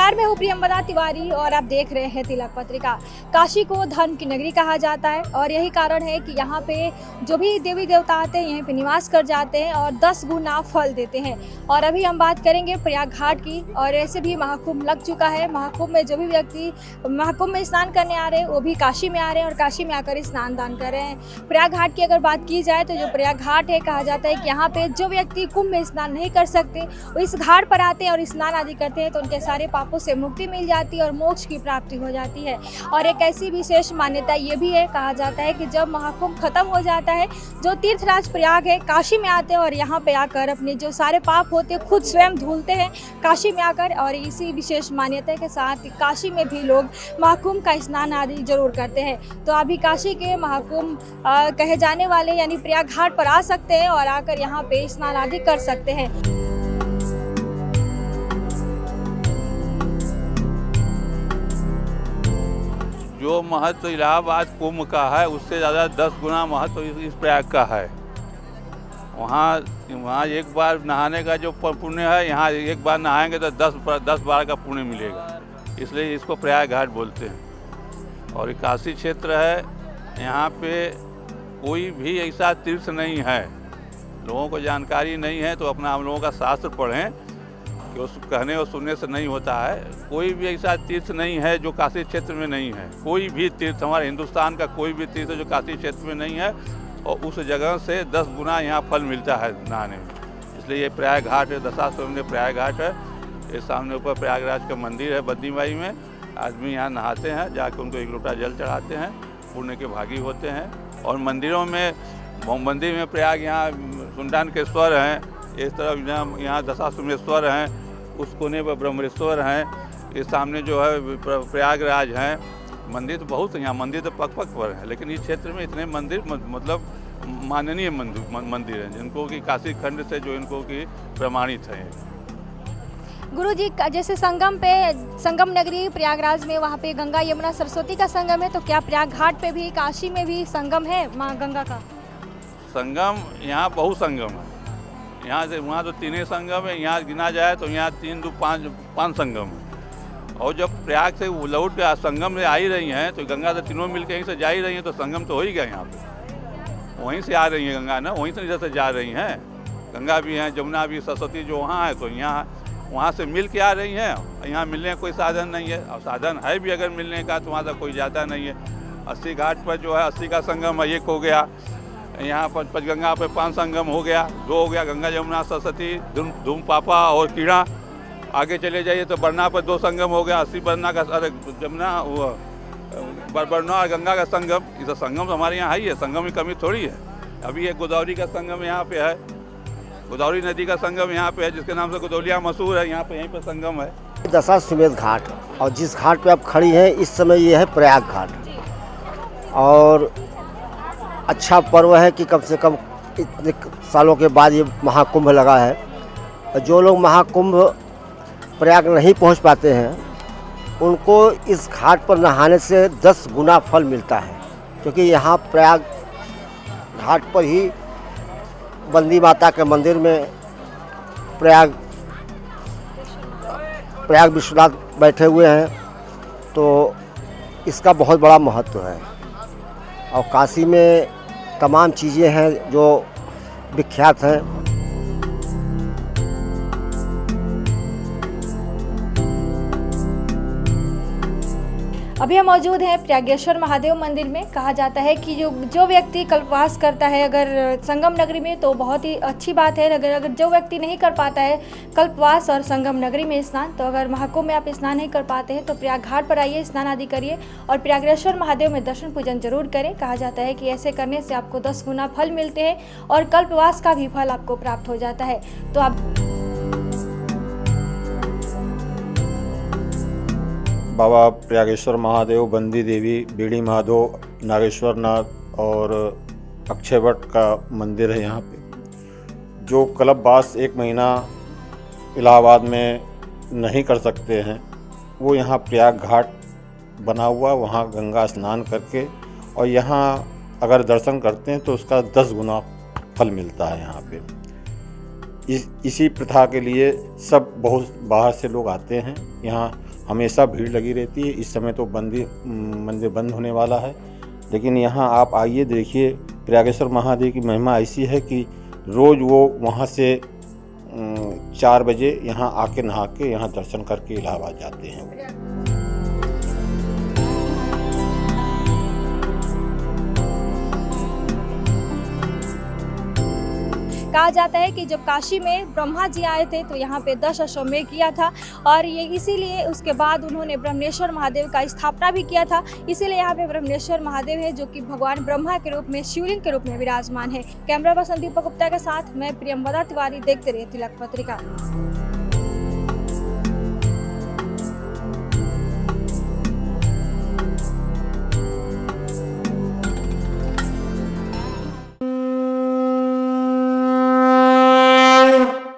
नमस्कार, मैं हूँ प्रियंवदा तिवारी और आप देख रहे हैं तिलक पत्रिका। काशी को धर्म की नगरी कहा जाता है और यही कारण है कि यहाँ पे जो भी देवी देवता आते हैं यहीं पे निवास कर जाते हैं और 10 गुना फल देते हैं। और अभी हम बात करेंगे प्रयाग घाट की। और ऐसे भी महाकुंभ लग चुका है। महाकुंभ में जो भी व्यक्ति महाकुंभ में स्नान करने आ रहे हैं वो भी काशी में आ रहे हैं और काशी में आकर स्नान दान कर रहे हैं। प्रयाग घाट की अगर बात की जाए तो जो प्रयाग घाट है, कहा जाता है कि यहाँ पे जो व्यक्ति कुंभ में स्नान नहीं कर सकते वो इस घाट पर आते हैं और स्नान आदि करते हैं तो उनके सारे पापों से मुक्ति मिल जाती है और मोक्ष की प्राप्ति हो जाती है। और एक ऐसी विशेष मान्यता ये भी है, कहा जाता है कि जब महाकुंभ खत्म हो जाता है, जो तीर्थराज प्रयाग है काशी में आते हैं और यहाँ पे आकर अपने जो सारे पाप होते हैं खुद स्वयं धुलते हैं काशी में आकर। और इसी विशेष मान्यता के साथ काशी में भी लोग महाकुंभ का स्नान आदि जरूर करते हैं। तो अभी काशी के महाकुंभ कहे जाने वाले यानी प्रयाग घाट पर आ सकते हैं और आकर यहाँ पे स्नान आदि कर सकते हैं। जो महत्व इलाहाबाद कुंभ का है उससे ज़्यादा 10 गुना महत्व इस प्रयाग का है। वहाँ एक बार नहाने का जो पुण्य है, यहाँ एक बार नहाएंगे तो 10 बार का पुण्य मिलेगा, इसलिए इसको प्रयाग घाट बोलते हैं। और काशी क्षेत्र है, यहाँ पे कोई भी ऐसा तीर्थ नहीं है, लोगों को जानकारी नहीं है तो अपना हम लोगों का शास्त्र पढ़ें कि उस कहने और सुनने से नहीं होता है। कोई भी ऐसा तीर्थ नहीं है जो काशी क्षेत्र में नहीं है। कोई भी तीर्थ हमारे हिंदुस्तान का कोई भी तीर्थ जो काशी क्षेत्र में नहीं है और उस जगह से 10 गुना यहाँ फल मिलता है नहाने में। इसलिए ये प्रयाग घाट है, दशाश्वमेध प्रयाग घाट है। ये सामने ऊपर प्रयागराज का मंदिर है बद्रीबाई में। आदमी यहाँ नहाते हैं, जाकर उनको 1 लोटा जल चढ़ाते हैं, पुण्य के भागी होते हैं। और मंदिरों में मंदिर में प्रयाग यहाँ सुंडानकेश्वर हैं, इस तरफ यहाँ दशाश्वमेश्वर हैं, उस कोने पर ब्रह्मेश्वर हैं, इस सामने जो है प्रयागराज हैं। मंदिर तो बहुत हैं यहाँ, मंदिर तो पक पर हैं, लेकिन इस क्षेत्र में इतने मंदिर मतलब माननीय मंदिर हैं जिनको कि काशी खंड से जो इनको की प्रमाणित हैं। गुरु जी, जैसे संगम नगरी प्रयागराज में वहाँ पे गंगा यमुना सरस्वती का संगम है, तो क्या प्रयाग घाट पे भी काशी में भी संगम है माँ गंगा का? संगम यहाँ बहुत संगम है। यहाँ से वहाँ तो 3 संगम है, यहाँ गिना जाए तो यहाँ 3 2 5 संगम है। और जब प्रयाग से लौट के संगम से आ ही रही हैं तो गंगा से तीनों मिलकर यहीं से जा ही रही हैं, तो संगम तो हो ही गया यहाँ पे। वहीं से आ रही है गंगा ना, वहीं से इधर से जा रही हैं। गंगा भी हैं, जमुना भी, सरस्वती जो वहाँ है तो यहाँ वहाँ से मिल के आ रही हैं। यहाँ मिलने का कोई साधन नहीं है, और साधन है भी अगर मिलने का तो वहाँ तक कोई जाता नहीं है। 80 घाट पर जो है 80 का संगम है, 1 हो गया। यहाँ पर पंचगंगा पे 5 संगम हो गया, 2 हो गया, गंगा जमुना सरस्वती धूम पापा और कीड़ा। आगे चले जाइए तो बरना पर 2 संगम हो गया, 80 बरना का, अरे जमुना बरना और गंगा का संगम। इस संगम तो हमारे यहाँ है ही है, संगम की कमी थोड़ी है। अभी एक गोदावरी का संगम यहाँ पे है, गोदावरी नदी का संगम यहाँ पे है जिसके नाम से गोदौलिया मशहूर है, यहाँ पे यहीं पर संगम है। दशाश्वमेध घाट, और जिस घाट पे आप खड़ी हैं इस समय ये है प्रयाग घाट। और अच्छा पर्व है कि कम से कम इतने सालों के बाद ये महाकुंभ लगा है। और जो लोग महाकुंभ प्रयाग नहीं पहुंच पाते हैं उनको इस घाट पर नहाने से 10 गुना फल मिलता है, क्योंकि यहाँ प्रयाग घाट पर ही बंदी माता के मंदिर में प्रयाग विश्वनाथ बैठे हुए हैं, तो इसका बहुत बड़ा महत्व है। और काशी में तमाम चीज़ें हैं जो विख्यात हैं। अभी हम मौजूद हैं प्रयागेश्वर महादेव मंदिर में। कहा जाता है कि जो व्यक्ति कल्पवास करता है अगर संगम नगरी में तो बहुत ही अच्छी बात है। अगर जो व्यक्ति नहीं कर पाता है कल्पवास और संगम नगरी में स्नान, तो अगर महाकुंभ में आप स्नान नहीं कर पाते हैं तो प्रयाग घाट पर आइए, स्नान आदि करिए और प्रयागेश्वर महादेव में दर्शन पूजन जरूर करें। कहा जाता है कि ऐसे करने से आपको 10 गुना फल मिलते हैं और कल्पवास का भी फल आपको प्राप्त हो जाता है। तो आप बाबा प्रयागेश्वर महादेव, बंदी देवी, बीड़ी महादेव, नागेश्वर नाथ और अक्षयवट का मंदिर है यहाँ पे। जो कल्पवास 1 महीना इलाहाबाद में नहीं कर सकते हैं वो यहाँ प्रयाग घाट बना हुआ, वहाँ गंगा स्नान करके और यहाँ अगर दर्शन करते हैं तो उसका 10 गुना फल मिलता है यहाँ पे। इसी प्रथा के लिए सब बहुत बाहर से लोग आते हैं। यहाँ हमेशा भीड़ लगी रहती है। इस समय तो मंदिर बंद होने वाला है, लेकिन यहाँ आप आइए, देखिए प्रयागेश्वर महादेव की महिमा ऐसी है कि रोज़ वो वहाँ से 4 बजे यहाँ आके नहा के यहाँ दर्शन करके इलाहाबाद जाते हैं। कहा जाता है कि जब काशी में ब्रह्मा जी आए थे तो यहाँ पे 10 अश्वमेध किया था और ये इसीलिए उसके बाद उन्होंने ब्रह्मेश्वर महादेव का स्थापना भी किया था। इसीलिए यहाँ पे ब्रह्मेश्वर महादेव है जो कि भगवान ब्रह्मा के रूप में, शिवलिंग के रूप में विराजमान है। कैमरा पर्सन दीपक गुप्ता के साथ मैं प्रियंवदा तिवारी, देखते रहिए तिलक पत्रिका।